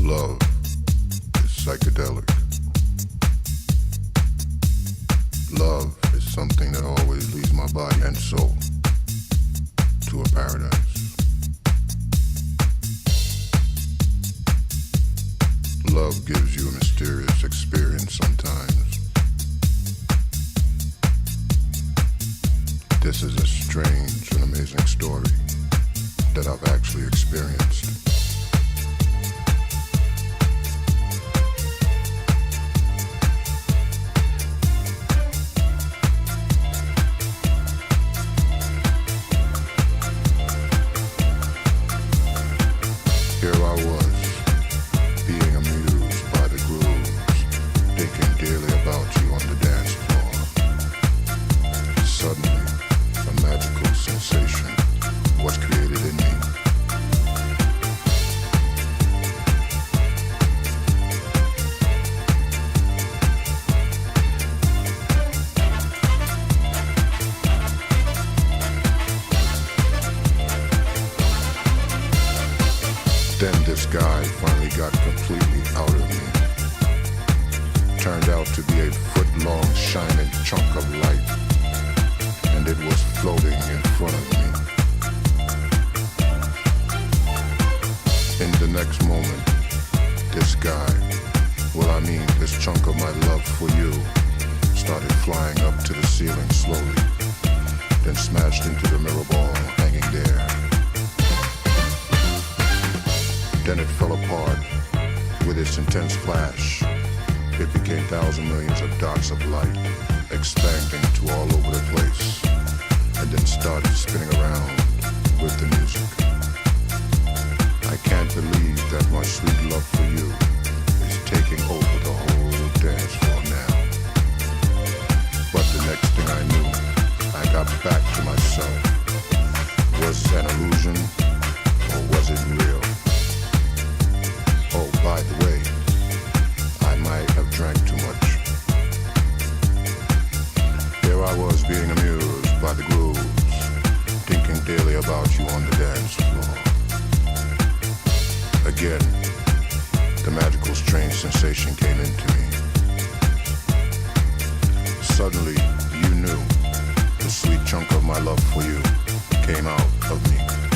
Love is psychedelic. Love is something that always leads my body and soul to a paradise. Love gives you a mysterious experience sometimes. This is a strange and amazing story that I've actually experienced. Here I was, being amused by the grooves, thinking daily about you on the dance floor. Suddenly, a magical sensation was created in me. Then this guy finally got completely out of me. Turned out to be a foot-long shining chunk of light, and it was floating in front of me. In the next moment, this guy, this chunk of my love for you, started flying up to the ceiling slowly, then smashed into the mirror ball hanging there. Then it fell apart with its intense flash. It became thousand millions of dots of light, expanding to all over the place, and then started spinning around with the music. I can't believe that my sweet love for you is taking over the whole dance floor now. But the next thing I knew, I got back to myself. Was it an illusion, or was it real? Oh, by the way, I might have drank too much. Here I was being amused by the grooves, thinking daily about you on the dance floor. Again, the magical strange sensation came into me. Suddenly, you knew, the sweet chunk of my love for you came out of me.